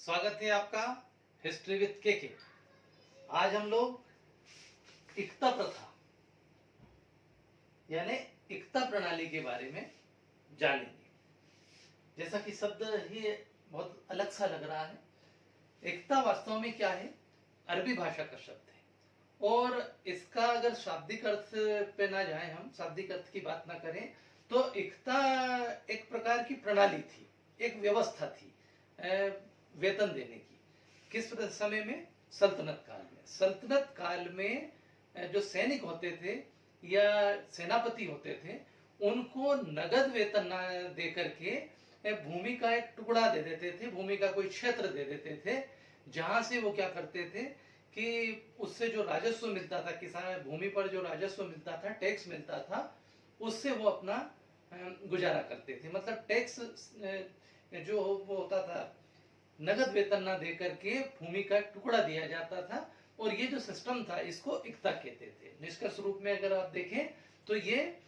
स्वागत है आपका हिस्ट्री विद के। आज हम लोग इक्ता प्रथा यानी इक्ता प्रणाली के बारे में जानेंगे। जैसा कि शब्द ही बहुत अलग सा लग रहा है, इक्ता वास्तव में क्या है? अरबी भाषा का शब्द है और इसका अगर शाब्दिक अर्थ पे ना जाए, हम शाब्दिक अर्थ की बात ना करें तो इक्ता एक प्रकार की प्रणाली थी, एक व्यवस्था थी वेतन देने की। किस समय में? सल्तनत काल में। सल्तनत काल में जो सैनिक होते थे या सेनापति होते थे, उनको नगद वेतन ना दे करके भूमि का एक टुकड़ा दे देते थे, भूमि का कोई क्षेत्र दे देते थे, जहां से वो क्या करते थे कि उससे जो राजस्व मिलता था, किसान भूमि पर जो राजस्व मिलता था, टैक्स मिलता था, उससे वो अपना गुजारा करते थे। मतलब टैक्स जो वो होता था, नगद वेतन ना देकर के भूमि का टुकड़ा दिया जाता था और ये जो सिस्टम था इसको इक्ता कहते थे। निष्कर्ष रूप में अगर आप देखें तो ये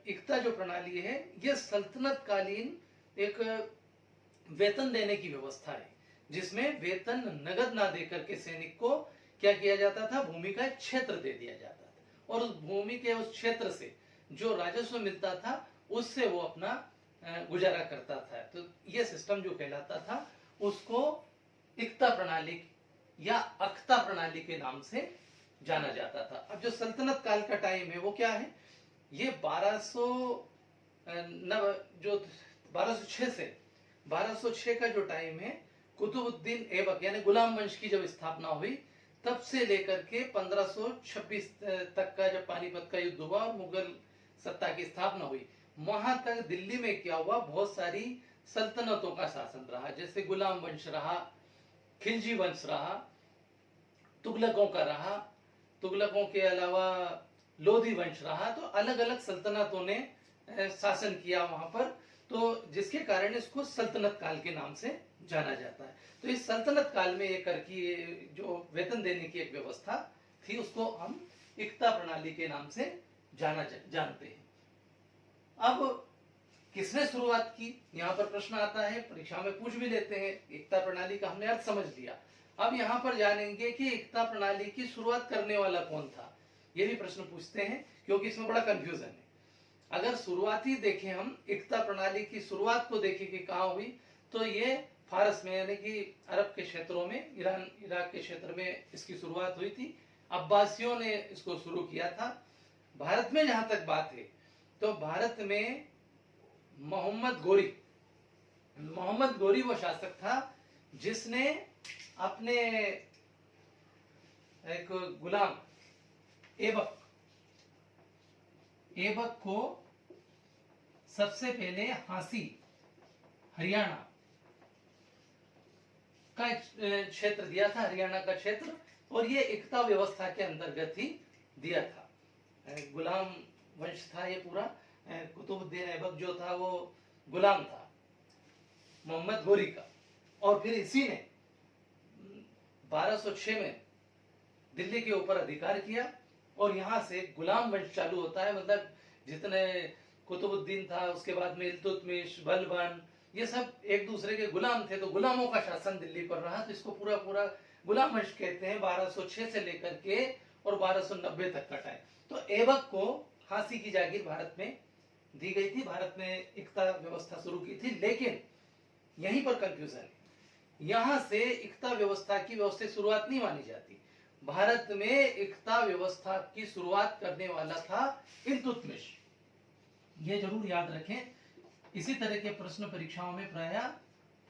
इक्ता जो प्रणाली है ये सल्तनत कालीन एक वेतन देने की व्यवस्था है, जिसमें वेतन नगद ना देकर के सैनिक को क्या किया जाता था, भूमि का एक क्षेत्र दे दिया जाता था और उस भूमि के उस क्षेत्र से जो राजस्व मिलता था उससे वो अपना गुजारा करता था। तो ये सिस्टम जो कहलाता था उसको इक्ता प्रणाली या अख्ता प्रणाली के नाम से जाना जाता था। अब जो सल्तनत काल का टाइम है वो क्या है? ये 1206 से 1206 का जो टाइम है, कुतुबुद्दीन ऐबक यानी गुलाम वंश की जब स्थापना हुई तब से लेकर के 1526 तक का जब पानीपत का युद्ध हुआ और मुगल सत्ता की स्थापना हुई, वहां तक दिल्ली में क्या हुआ, बहुत सारी सल्तनतों का शासन रहा। जैसे गुलाम वंश रहा, खिलजी वंश रहा, तुगलकों का रहा, तुगलकों के अलावा लोधी वंश रहा। तो अलग अलग सल्तनतों ने शासन किया वहां पर, तो जिसके कारण इसको सल्तनत काल के नाम से जाना जाता है। तो इस सल्तनत काल में एक कर की जो वेतन देने की एक व्यवस्था थी उसको हम इक्ता प्रणाली के नाम से जानते हैं। अब किसने शुरुआत की, यहाँ पर प्रश्न आता है, परीक्षा में पूछ भी लेते हैं। इक्ता प्रणाली का हमने अर्थ समझ लिया, अब यहाँ पर जानेंगे कि इक्ता प्रणाली की शुरुआत करने वाला कौन था। ये भी प्रश्न पूछते हैं क्योंकि इसमें बड़ा कंफ्यूजन है। अगर शुरुआती देखें, हम इक्ता प्रणाली की शुरुआत को देखें कि कहाँ हुई, तो ये फारस में यानी कि अरब के क्षेत्रों में, ईरान इराक के क्षेत्र में इसकी शुरुआत हुई थी। अब्बासियों ने इसको शुरू किया था। भारत में जहां तक बात है तो भारत में मोहम्मद गोरी वो शासक था जिसने अपने एक गुलाम ऐबक को सबसे पहले हांसी हरियाणा का क्षेत्र दिया था, हरियाणा का क्षेत्र, और ये इक्ता व्यवस्था के अंतर्गत ही दिया था। गुलाम वंश था ये पूरा। कुतुबुद्दीन ऐबक जो था वो गुलाम था मोहम्मद गोरी का, और फिर इसी ने 1206 में दिल्ली के ऊपर अधिकार किया और यहां से गुलाम वंश चालू होता है। मतलब जितने कुतुबुद्दीन था, उसके बाद में इल्तुतमिश, बलबन, ये सब एक दूसरे के गुलाम थे, तो गुलामों का शासन दिल्ली पर रहा। तो इसको पूरा पूरा गुलाम वंश कहते हैं। 1206 से लेकर के और 1290 तक का टाइम। तो ऐबक को हांसी की जागीर भारत में दी गई थी, भारत में इक्ता व्यवस्था शुरू की थी। लेकिन यहीं पर कंफ्यूजन है, यहां से इक्ता व्यवस्था की व्यवस्थित शुरुआत नहीं मानी जाती। भारत में इक्ता व्यवस्था की शुरुआत करने वाला था इल्तुतमिश, ये जरूर याद रखें। इसी तरह के प्रश्न परीक्षाओं में प्रायः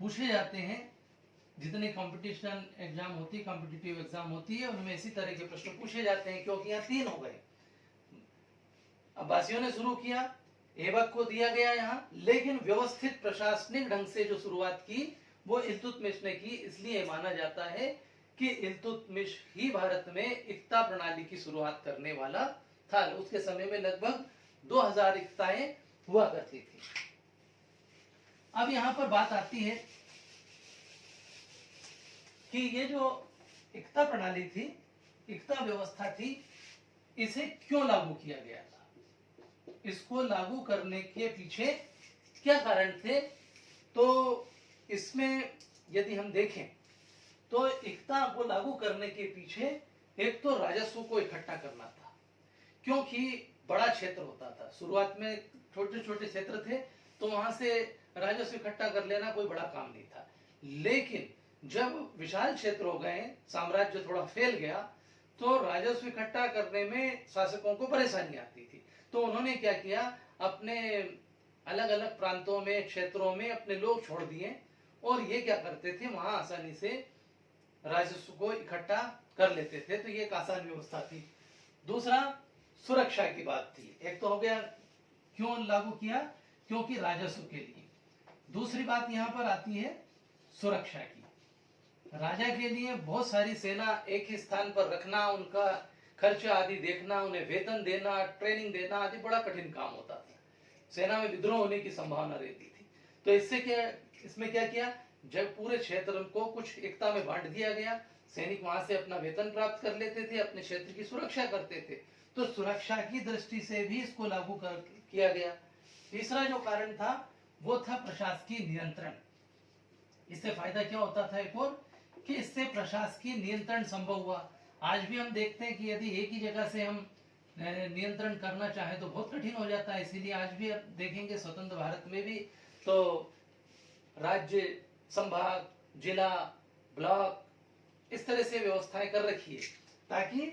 पूछे जाते हैं। जितने कंपटीशन एग्जाम होती है, कॉम्पिटिटिव एग्जाम होती है, उनमें इसी तरह के प्रश्न पूछे जाते हैं, क्योंकि यहाँ 3 हो गए। अब्बासियों ने शुरू किया, ऐबक को दिया गया यहाँ, लेकिन व्यवस्थित प्रशासनिक ढंग से जो शुरुआत की वो इल्तुतमिश ने की। इसलिए माना जाता है कि इल्तुतमिश ही भारत में इक्ता प्रणाली की शुरुआत करने वाला था। उसके समय में लगभग 2000 इक्ताएं हुआ करती थी। अब यहां पर बात आती है कि ये जो इक्ता प्रणाली थी, इक्ता व्यवस्था थी, इसे क्यों लागू किया गया था, इसको लागू करने के पीछे क्या कारण थे। तो इसमें यदि हम देखें तो एकता को लागू करने के पीछे एक तो राजस्व को इकट्ठा करना था, क्योंकि बड़ा क्षेत्र होता था। शुरुआत में छोटे छोटे क्षेत्र थे, तो वहां से राजस्व इकट्ठा कर लेना कोई बड़ा काम नहीं था। लेकिन जब विशाल क्षेत्र हो गए, साम्राज्य थोड़ा फैल गया, तो राजस्व इकट्ठा करने में शासकों को परेशानी आती थी। तो उन्होंने क्या किया, अपने अलग अलग प्रांतों में, क्षेत्रों में अपने लोग छोड़ दिए, और ये क्या करते थे, वहां आसानी से राजस्व को इकट्ठा कर लेते थे। तो ये एक आसान व्यवस्था थी। दूसरा, सुरक्षा की बात थी। एक तो हो गया क्यों लागू किया, क्योंकि राजस्व के लिए। दूसरी बात यहाँ पर आती है सुरक्षा की। राजा के लिए बहुत सारी सेना एक ही स्थान पर रखना, उनका खर्चा आदि देखना, उन्हें वेतन देना, ट्रेनिंग देना आदि बड़ा कठिन काम होता था। सेना में विद्रोह होने की संभावना रहती थी। तो इसमें क्या किया, जब पूरे क्षेत्र को कुछ एकता में बांट दिया गया, सैनिक वहां से अपना वेतन प्राप्त कर लेते थे, अपने क्षेत्र की सुरक्षा करते थे। तो सुरक्षा की दृष्टि से भी इसको लागू किया गया। तीसरा जो कारण था वो था प्रशासकीय नियंत्रण। इससे फायदा क्या होता था, एक और, कि इससे प्रशासकीय नियंत्रण संभव हुआ। आज भी हम देखते हैं कि यदि एक ही जगह से हम नियंत्रण करना चाहें तो बहुत कठिन हो जाता है। इसीलिए आज भी आप देखेंगे स्वतंत्र भारत में भी तो राज्य, संभाग, जिला, ब्लॉक, इस तरह से व्यवस्थाएं कर रखी है, ताकि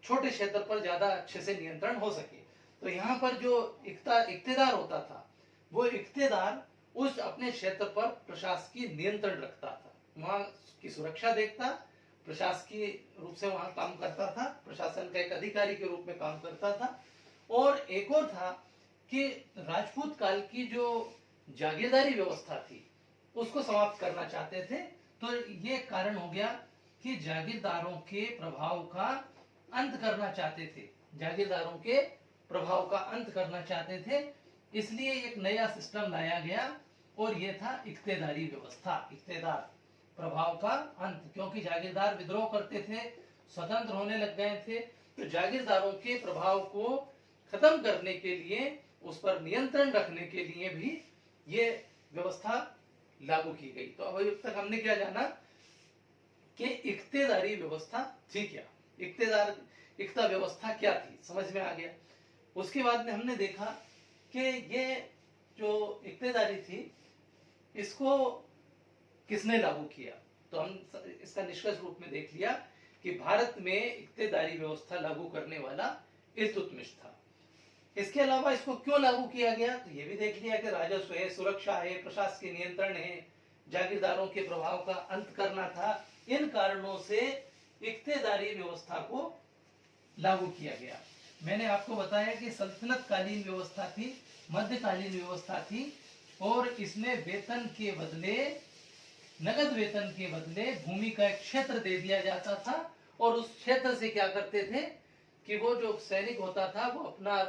छोटे क्षेत्र पर ज्यादा अच्छे से नियंत्रण हो सके। तो यहाँ पर जो इख्तेदार होता था, वो इख्तेदार उस अपने क्षेत्र पर प्रशासकीय नियंत्रण रखता था, वहां की सुरक्षा देखता, प्रशासकीय रूप से वहां काम करता था, प्रशासन का एक अधिकारी के रूप में काम करता था। और एक और था कि राजपूत काल की जो जागीरदारी व्यवस्था थी, उसको समाप्त करना चाहते थे। तो ये कारण हो गया कि जागीरदारों के प्रभाव का अंत करना चाहते थे, जागीरदारों के प्रभाव का अंत करना चाहते थे। इसलिए एक नया सिस्टम लाया गया, और ये था इख्तेदारी व्यवस्था, इख्तेदार, प्रभाव का अंत। क्योंकि जागीरदार विद्रोह करते थे, स्वतंत्र होने लग गए थे, तो जागीरदारों के प्रभाव को खत्म करने के लिए, उस पर नियंत्रण रखने के लिए भी ये व्यवस्था लागू की गई। तो अब तक हमने क्या जाना कि इख्तेदारी व्यवस्था थी क्या, इख्ता व्यवस्था क्या थी, समझ में आ गया। उसके बाद में हमने देखा कि ये जो इख्तेदारी थी, इसको किसने लागू किया। तो हम इसका निष्कर्ष रूप में देख लिया कि भारत में इख्तेदारी व्यवस्था लागू करने वाला इल्तुतमिश था। इसके अलावा इसको क्यों लागू किया गया, तो ये भी देख लिया कि राजस्व है, सुरक्षा है, प्रशासकीय नियंत्रण है, जागीरदारों के प्रभाव का अंत करना था। इन कारणों से इख्तेदारी व्यवस्था को लागू किया गया। मैंने आपको बताया कि सल्तनत कालीन व्यवस्था थी, मध्यकालीन व्यवस्था थी, और इसमें वेतन के बदले, नगद वेतन के बदले भूमि का एक क्षेत्र दे दिया जाता था, और उस क्षेत्र से क्या करते थे कि वो जो सैनिक होता था, वो अपना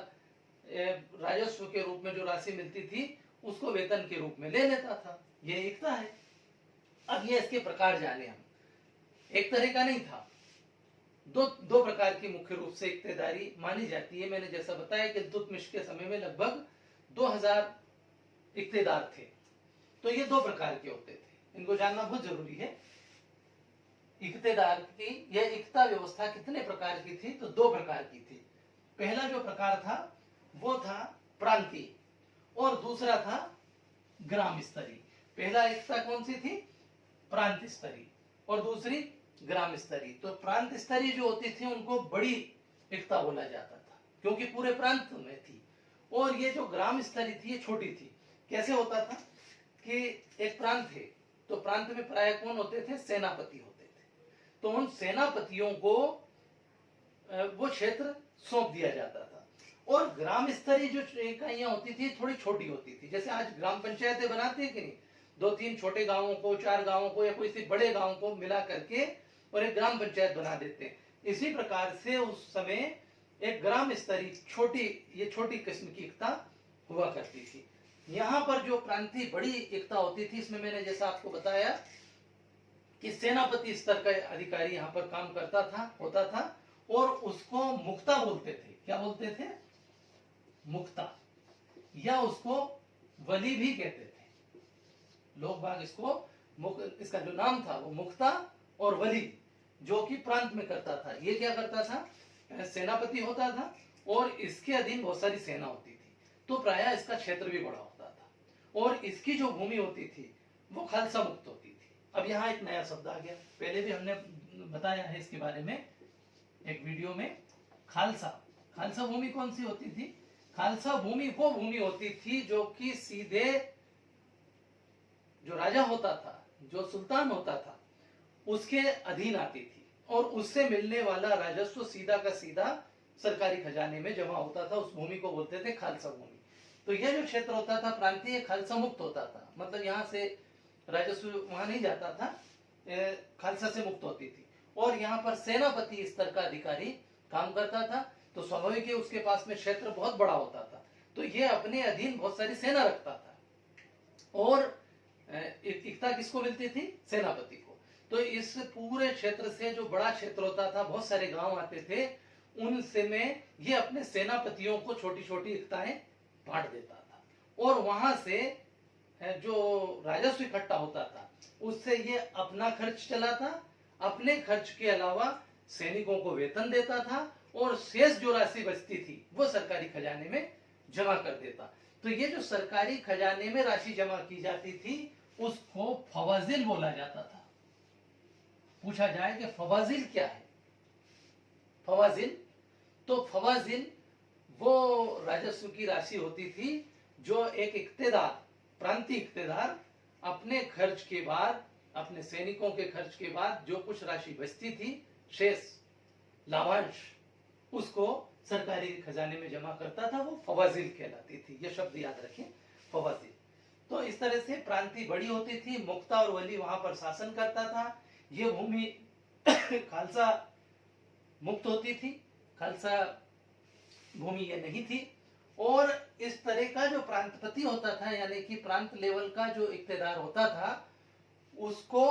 राजस्व के रूप में जो राशि मिलती थी, उसको वेतन के रूप में ले लेता था। ये एकता है। अब ये इसके प्रकार जाने हम, एक तरह का नहीं था, दो प्रकार की मुख्य रूप से इख्तेदारी मानी जाती है। मैंने जैसा बताया कि इल्तुतमिश के समय में लगभग 2000 इख्तेदार थे। तो ये दो प्रकार के होते थे, इनको जानना बहुत जरूरी है। इख्तेदार की यह एकता व्यवस्था कितने प्रकार की थी, तो दो प्रकार की थी। पहला जो प्रकार था वो था प्रांतीय, और दूसरा था ग्राम स्तरीय। पहला एकता कौन सी थी, प्रांत स्तरीय, और दूसरी ग्राम स्तरीय। तो प्रांत स्तरीय जो होती थी उनको बड़ी एकता बोला जाता था, क्योंकि पूरे प्रांत में थी। और ये जो ग्राम स्तरीय थी, ये छोटी थी। कैसे होता था कि एक प्रांत है, तो प्रांत में प्राय कौन होते थे, सेनापति होते थे। तो उन सेनापतियों को वो क्षेत्र सौंप दिया जाता था। और ग्राम स्तरीय जो इकाइयां होती थी, थोड़ी छोटी होती थी। जैसे आज ग्राम पंचायतें बनाते हैं कि नहीं, 2-3 छोटे गांवों को, 4 गांवों को, या कोई से बड़े गांव को मिला करके और एक ग्राम पंचायत बना देते हैं। इसी प्रकार से उस समय एक ग्राम स्तरीय ये छोटी किस्म की एकता हुआ करती थी। यहाँ पर जो प्रांतीय बड़ी एकता होती थी, इसमें मैंने जैसा आपको बताया कि सेनापति स्तर का अधिकारी यहाँ पर काम होता था, और उसको मुक्ता बोलते थे। क्या बोलते थे, मुक्ता, या उसको वली भी कहते थे। लोग बाग इसको इसका जो नाम था वो मुख्ता और वली, जो कि प्रांत में करता था। ये क्या करता था, सेनापति होता था और इसके अधीन बहुत सारी सेना होती थी, तो प्रायः इसका क्षेत्र भी बड़ा होता था और इसकी जो भूमि होती थी वो खालसा मुक्त होती थी। अब यहाँ एक नया शब्द आ गया, पहले भी हमने बताया है इसके बारे में एक वीडियो में। खालसा, खालसा भूमि कौन सी होती थी? खालसा भूमि वो भूमि होती थी जो कि सीधे जो राजा होता था, जो सुल्तान होता था, उसके अधीन आती थी और उससे मिलने वाला राजस्व सीधा का सीधा सरकारी खजाने में जमा होता था। उस भूमि को बोलते थे खालसा भूमि। तो यह जो क्षेत्र होता था प्रांतीय, खालसा मुक्त होता था, मतलब यहाँ से राजस्व वहां नहीं जाता था, खालसा से मुक्त होती थी। और यहाँ पर सेनापति स्तर का अधिकारी काम करता था, तो स्वाभाविक है उसके पास में क्षेत्र बहुत बड़ा होता था, तो ये अपने अधीन बहुत सारी सेना रखता था। और एकता किसको मिलती थी? सेनापति को। तो इस पूरे क्षेत्र से जो बड़ा क्षेत्र होता था, बहुत सारे गांव आते थे, उनसे में ये अपने सेनापतियों को छोटी छोटी एकताएं बांट देता था और वहां से जो राजस्व इकट्ठा होता था उससे ये अपना खर्च चलाता, अपने खर्च के अलावा सैनिकों को वेतन देता था और शेष जो राशि बचती थी वो सरकारी खजाने में जमा कर देता। तो ये जो सरकारी खजाने में राशि जमा की जाती थी उसको फवाजिल बोला जाता था। पूछा जाए कि फवाजिल क्या है? फवाजिल, तो फवाजिल वो राजस्व की राशि होती थी जो एक इक्तेदार, प्रांतीय इक्तेदार अपने खर्च के बाद, अपने सैनिकों के खर्च के बाद जो कुछ राशि बचती थी, शेष लाभांश, उसको सरकारी खजाने में जमा करता था, वो फवाजिल कहलाती थी। ये शब्द याद रखें, फवाजिल। तो इस तरह से प्रांतीय बड़ी होती थी, मुख्ता और वली वहां पर शासन करता था। ये भूमि खालसा मुक्त होती थी, खालसा भूमि ये नहीं थी। और इस तरह का जो प्रांतपति होता था, यानी कि प्रांत लेवल का जो इक्तेदार होता था, उसको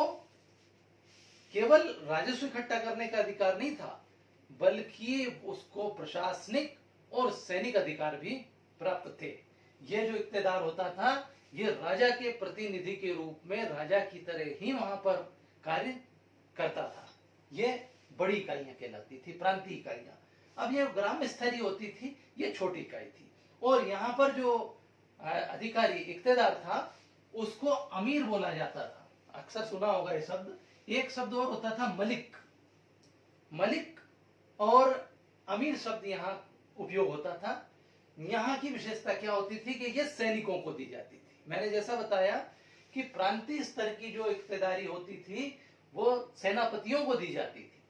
केवल राजस्व इकट्ठा करने का अधिकार नहीं था, बल्कि उसको प्रशासनिक और सैनिक अधिकार भी प्राप्त थे। ये जो इक्तेदार होता था ये राजा के प्रतिनिधि के रूप में राजा की तरह ही वहां पर कार्य करता था। ये बड़ी इकाइयां कहलाती थी, प्रांतीय इकाइयां। अब ये ग्राम स्तरीय होती थी, ये छोटी इकाई थी। और यहाँ पर जो अधिकारी इक्तेदार था उसको अमीर बोला जाता था। अक्सर सुना होगा ये शब्द। एक शब्द और होता था मलिक। मलिक और अमीर शब्द यहाँ उपयोग होता था। यहाँ की विशेषता क्या होती थी कि ये सैनिकों को दी जाती थी। मैंने जैसा बताया कि प्रांतीय स्तर की जो इक्तेदारी होती थी वो सेनापतियों को दी जाती थी,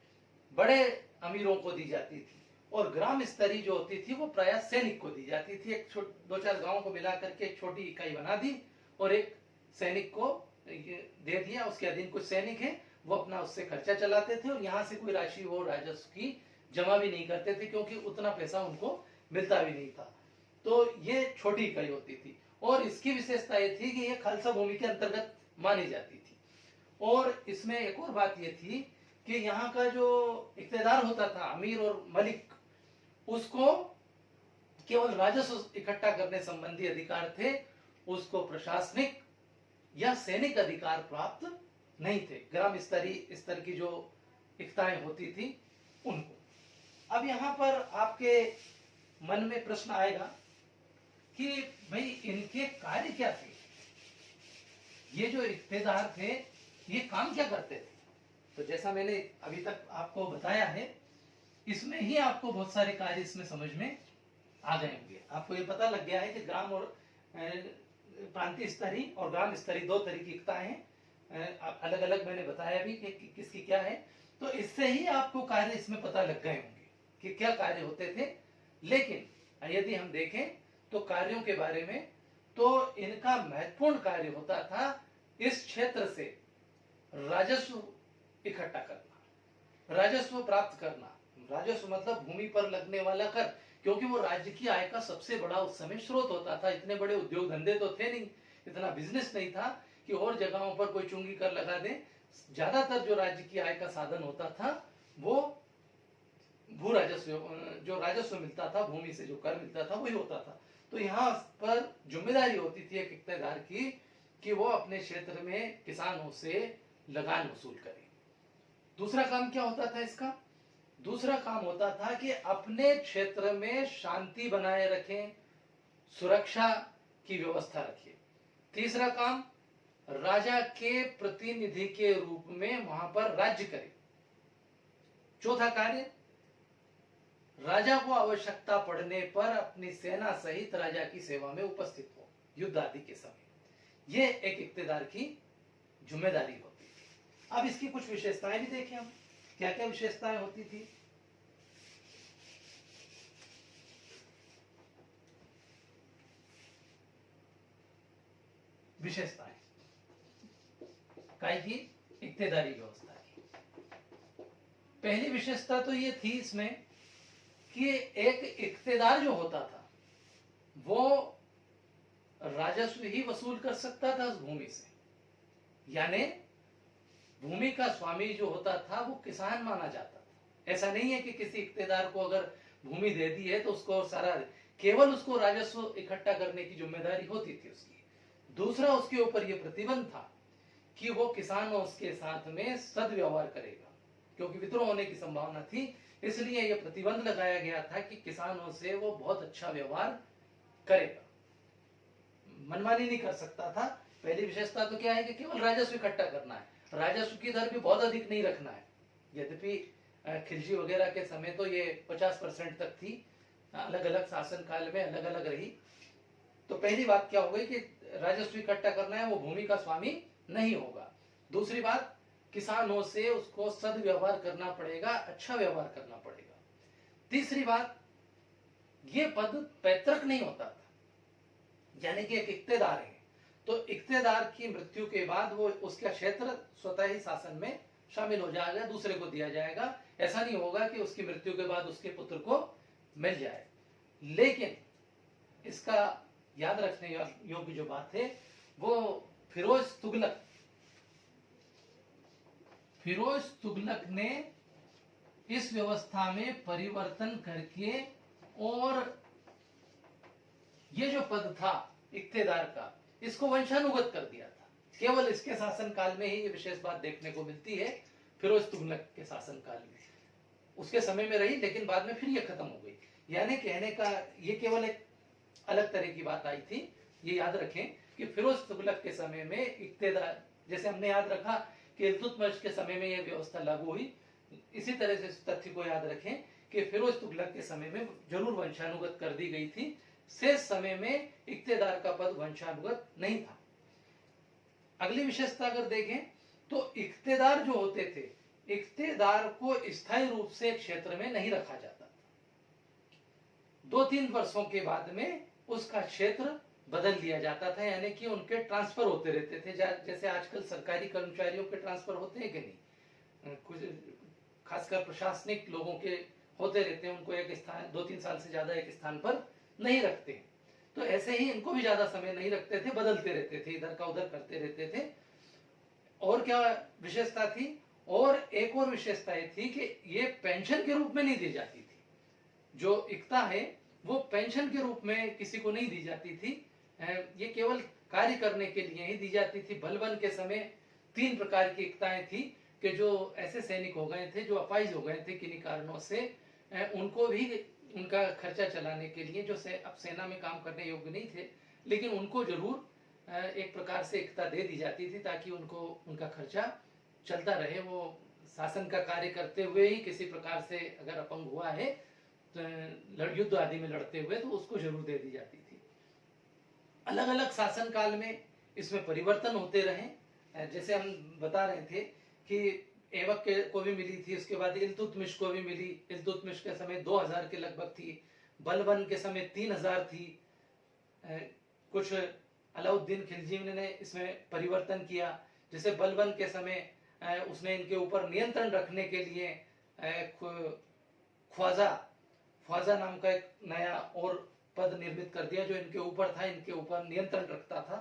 बड़े अमीरों को दी जाती थी, और ग्राम स्तरीय जो होती थी वो प्रायः सैनिक को दी जाती थी। एक दो चार गांवों को मिला करके एक छोटी इकाई बना दी और एक सैनिक को दे दिया, उसके अधीन कुछ सैनिक है, वो अपना उससे खर्चा चलाते थे और यहाँ से कोई राशि वो राजस्व की जमा भी नहीं करते थे, क्योंकि उतना पैसा उनको मिलता भी नहीं था। तो ये छोटी इकाई होती थी और इसकी विशेषता ये थी कि ये खालसा भूमि के अंतर्गत मानी जाती थी। और इसमें एक और बात ये थी कि यहाँ का जो इक्तेदार होता था, अमीर और मलिक, उसको केवल राजस्व इकट्ठा करने संबंधी अधिकार थे, उसको प्रशासनिक या सैनिक अधिकार प्राप्त नहीं थे। ग्राम स्तरीय स्तर की जो इकाइयां होती थी उनको। अब यहाँ पर आपके मन में प्रश्न आएगा कि भाई इनके कार्य क्या थे? ये जो इक्तेदार थे ये काम क्या करते थे? तो जैसा मैंने अभी तक आपको बताया है, इसमें ही आपको बहुत सारे कार्य इसमें समझ में आ गए होंगे। आपको ये पता लग गया है कि ग्राम और प्रांतीय स्तरीय और ग्राम स्तरीय दो तरह की इकाइयां हैं। अलग अलग मैंने बताया भी कि किसकी क्या है। तो इससे ही आपको कार्य इसमें पता लग गए होंगे कि क्या कार्य होते थे। लेकिन यदि हम देखें तो कार्यों के बारे में, तो इनका महत्वपूर्ण कार्य होता था इस क्षेत्र से राजस्व इकट्ठा करना, राजस्व प्राप्त करना। राजस्व मतलब भूमि पर लगने वाला कर, क्योंकि वो राज्य की आय का सबसे बड़ा उस समय स्रोत होता था। इतने बड़े उद्योग धंधे तो थे नहीं, इतना बिजनेस नहीं था कि और जगहों पर कोई चुंगी कर लगा दे। ज्यादातर जो राज्य की आय का साधन होता था वो भू राजस्व, जो राजस्व मिलता था, भूमि से जो कर मिलता था वही होता था। तो यहाँ पर जिम्मेदारी होती थी एक इक्तेदार की कि वो अपने क्षेत्र में किसानों से लगान वसूल करे। दूसरा काम क्या होता था इसका? दूसरा काम होता था कि अपने क्षेत्र में शांति बनाए रखें, सुरक्षा की व्यवस्था रखें। तीसरा काम, राजा के प्रतिनिधि के रूप में वहां पर राज्य करे। चौथा कार्य, राजा को आवश्यकता पड़ने पर अपनी सेना सहित राजा की सेवा में उपस्थित हो युद्ध आदि के समय। यह एक इक्तेदार की जिम्मेदारी होती थी। अब इसकी कुछ विशेषताएं भी देखें हम, क्या क्या विशेषताएं होती थी। विशेषताएं काय की इक्तेदारी व्यवस्था की। पहली विशेषता तो ये थी इसमें कि एक इक्तेदार जो होता था वो राजस्व ही वसूल कर सकता था उस भूमि से, यानी भूमि का स्वामी जो होता था वो किसान माना जाता था। ऐसा नहीं है कि किसी इक्तेदार को अगर भूमि दे दी है तो उसको सारा, केवल उसको राजस्व इकट्ठा करने की जिम्मेदारी होती थी उसकी। दूसरा, उसके ऊपर यह प्रतिबंध था कि वो किसानों के साथ में सदव्यवहार करेगा, क्योंकि विद्रोह होने की संभावना थी। इसलिए यह प्रतिबंध लगाया गया था कि किसानों से वो बहुत अच्छा व्यवहार करेगा, मनमानी नहीं कर सकता था। पहली विशेषता तो क्या है कि केवल राजस्व इकट्ठा करना है, राजस्व की दर भी बहुत अधिक नहीं रखना है। यद्यपि खिलजी वगैरह के समय तो ये 50% तक थी, अलग अलग शासन काल में अलग अलग रही। तो पहली बात क्या हो गई कि राजस्व इकट्ठा करना है, वो भूमि का स्वामी नहीं होगा। दूसरी बात, किसानों से उसको सदव्यवहार करना पड़ेगा, अच्छा व्यवहार करना पड़ेगा। तीसरी बात, ये पद पैतृक नहीं होता था, यानी कि एक इक्तेदार है तो इक्तेदार की मृत्यु के बाद वो उसका क्षेत्र स्वतः ही शासन में शामिल हो जाएगा, दूसरे को दिया जाएगा। ऐसा नहीं होगा कि उसकी मृत्यु के बाद उसके पुत्र को मिल जाए। लेकिन इसका याद रखने योग्य जो बात है वो फिरोज तुगलक ने इस व्यवस्था में परिवर्तन करके, और ये जो पद था इक्तेदार का, इसको वंशानुगत कर दिया था। केवल इसके शासन काल में ही ये विशेष बात देखने को मिलती है, फिरोज तुगलक के शासन काल में। उसके समय में रही, लेकिन बाद में फिर ये खत्म हो गई। यानी कहने का ये केवल एक अलग तरह की बात आई थी। ये याद रखें कि फिरोज तुगलक के समय में इक्तेदार, जैसे हमने याद रखा कि इल्तुतमिश के समय में यह व्यवस्था लागू हुई, इसी तरह से इस तथ्य को याद रखें कि फिरोज तुगलक के समय में जरूर वंशानुगत कर दी गई थी। शेष समय में इक्तेदार का पद वंशानुगत नहीं था। अगली विशेषता अगर देखें तो इक्तेदार जो होते थे, इक्तेदार को स्थायी रूप से क्षेत्र में नहीं रखा जाता था। 2-3 वर्षों के बाद में उसका क्षेत्र बदल दिया जाता था, यानी कि उनके ट्रांसफर होते रहते थे। जैसे आजकल सरकारी कर्मचारियों के ट्रांसफर होते हैं कि नहीं, कुछ खासकर प्रशासनिक लोगों के होते रहते हैं, उनको एक स्थान 2-3 साल से ज्यादा एक स्थान पर नहीं रखते। तो ऐसे ही इनको भी ज्यादा समय नहीं रखते थे, बदलते रहते थे, इधर का उधर करते रहते थे। और क्या विशेषता थी? और एक और विशेषता ये थी कि ये पेंशन के रूप में नहीं दी जाती थी। जो इक्ता है वो पेंशन के रूप में किसी को नहीं दी जाती थी, ये केवल कार्य करने के लिए ही दी जाती थी। बलबन के समय 3 प्रकार की इक्ताएं थी कि जो ऐसे सैनिक हो गए थे जो अपाहिज हो गए थे किन्हीं कारणों से, उनको भी उनका खर्चा चलाने के लिए, जो अब सेना में काम करने योग्य नहीं थे, लेकिन उनको जरूर एक प्रकार से इक्ता दे दी जाती थी ताकि उनको उनका खर्चा चलता रहे। वो शासन का कार्य करते हुए ही किसी प्रकार से अगर अपंग हुआ है तो युद्ध आदि में लड़ते हुए, तो उसको जरूर दे दी जाती थी। अलग अलग शासन काल में इसमें परिवर्तन होते रहे। जैसे हम बता रहे थे कि ऐबक को भी मिली थी, उसके बाद इल्तुतमिश को भी मिली। इल्तुतमिश के समय 2000 के लगभग थी, बलबन के समय 3000 थी। कुछ अलाउद्दीन खिलजी ने इसमें परिवर्तन किया। जैसे बलबन के समय उसने इनके ऊपर नियंत्रण रखने के लिए ख्वाजा नाम का एक नया और पद निर्मित कर दिया, जो इनके ऊपर था, इनके ऊपर नियंत्रण रखता था।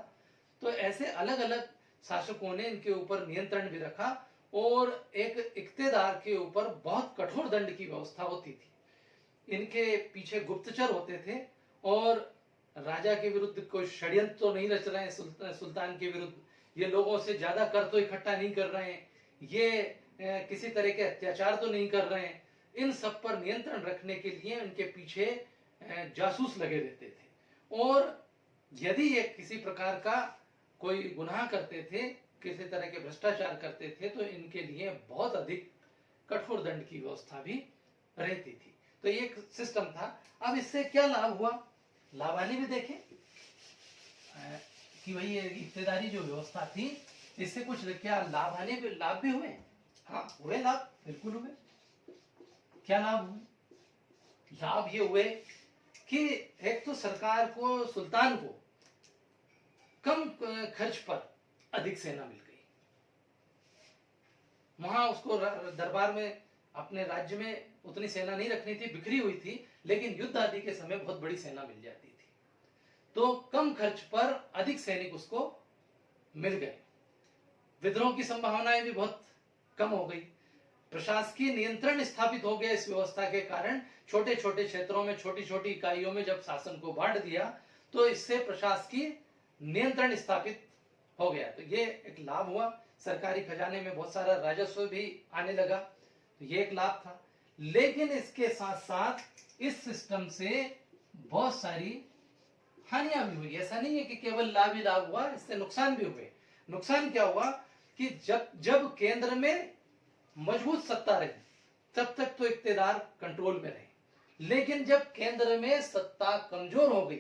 तो ऐसे अलग अलग शासकों ने इनके ऊपर नियंत्रण भी रखा, और एक इक्तेदार के ऊपर बहुत कठोर दंड की व्यवस्था होती थी। इनके पीछे गुप्तचर होते थे, और राजा के विरुद्ध कोई षड्यंत्र तो नहीं रच रहे हैं सुल्तान के विरुद्ध, ये लोगों से ज्यादा कर तो इकट्ठा नहीं कर रहे हैं, ये किसी तरह के अत्याचार तो नहीं कर रहे हैं। इन सब पर नियंत्रण रखने के लिए उनके पीछे जासूस लगे रहते थे, और यदि ये किसी प्रकार का कोई गुनाह करते थे, किसी तरह के भ्रष्टाचार करते थे, तो इनके लिए बहुत अधिक कठोर दंड की व्यवस्था भी रहती थी। तो ये एक सिस्टम था। अब इससे क्या लाभ हुआ, लाभ हानि भी देखें कि भाई ये इक्तेदारी जो व्यवस्था थी, इससे कुछ क्या लाभ हानि भी, लाभ भी हुए? हाँ हुए, लाभ बिल्कुल हुए। क्या लाभ हुए? लाभ ये हुए कि एक तो सरकार को, सुल्तान को कम खर्च पर अधिक सेना मिल गई। वहां उसको दरबार में, अपने राज्य में उतनी सेना नहीं रखनी थी, बिखरी हुई थी, लेकिन युद्ध आदि के समय बहुत बड़ी सेना मिल जाती थी। तो कम खर्च पर अधिक सैनिक उसको मिल गए। विद्रोह की संभावनाएं भी बहुत कम हो गई। प्रशासकीय नियंत्रण स्थापित हो गया इस व्यवस्था के कारण। छोटे छोटे क्षेत्रों में, छोटी छोटी इकाइयों में जब शासन को बांट दिया, तो इससे प्रशासकीय नियंत्रण स्थापित हो गया। तो ये एक लाभ हुआ। सरकारी खजाने में बहुत सारा राजस्व भी आने लगा, तो ये एक लाभ था। लेकिन इसके साथ साथ इस सिस्टम से बहुत सारी हानियां भी हुई। ऐसा नहीं है कि केवल लाभ ही लाभ हुआ, इससे नुकसान भी हुए। नुकसान क्या हुआ कि जब केंद्र में मजबूत सत्ता रही, तब तक तो इक्तेदार कंट्रोल में रहे। लेकिन जब केंद्र में सत्ता कमजोर हो गई,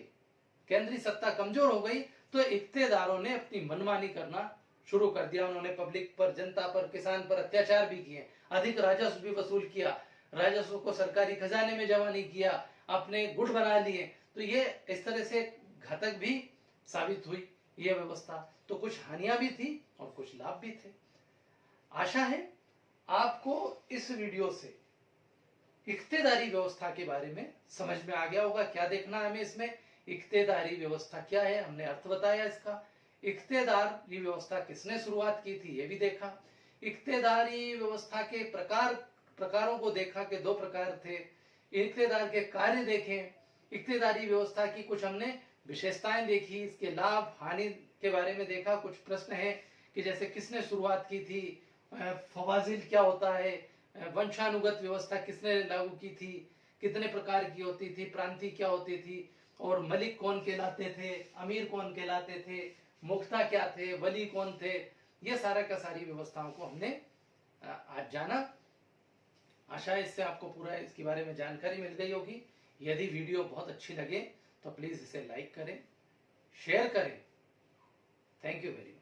केंद्रीय सत्ता कमजोर हो गई, तो इक्तेदारों ने अपनी मनमानी करना शुरू कर दिया। उन्होंने पब्लिक पर, जनता पर, किसान पर अत्याचार भी किए, अधिक राजस्व भी वसूल किया, राजस्व को सरकारी खजाने में जमा नहीं किया, अपने गुट बना लिए। तो ये इस तरह से घातक भी साबित हुई ये व्यवस्था। तो कुछ हानियां भी थी और कुछ लाभ भी थे। आशा है आपको इस वीडियो से इक्तेदारी व्यवस्था के बारे में समझ में आ गया होगा। क्या देखना है हमें इसमें, इक्तेदारी व्यवस्था क्या है, हमने अर्थ बताया इसका। इक्तेदारी व्यवस्था किसने शुरुआत की थी ये भी देखा। इक्तेदारी व्यवस्था के प्रकारों को देखा कि 2 प्रकार थे। इक्तेदार के कार्य देखे, इक्तेदारी व्यवस्था की कुछ हमने विशेषताएं देखी, इसके लाभ हानि के बारे में देखा। कुछ प्रश्न है कि जैसे किसने शुरुआत की थी, फवाजिल क्या होता है, वंशानुगत व्यवस्था किसने लागू की थी, कितने प्रकार की होती थी, प्रांतीय क्या होती थी, और मलिक कौन कहलाते थे, अमीर कौन कहलाते थे, मुख्ता क्या थे, वली कौन थे। ये सारा का सारी व्यवस्थाओं को हमने आज जाना। आशा है इससे आपको पूरा इसके बारे में जानकारी मिल गई होगी। यदि वीडियो बहुत अच्छी लगे तो प्लीज इसे लाइक करें, शेयर करें। Thank you very much.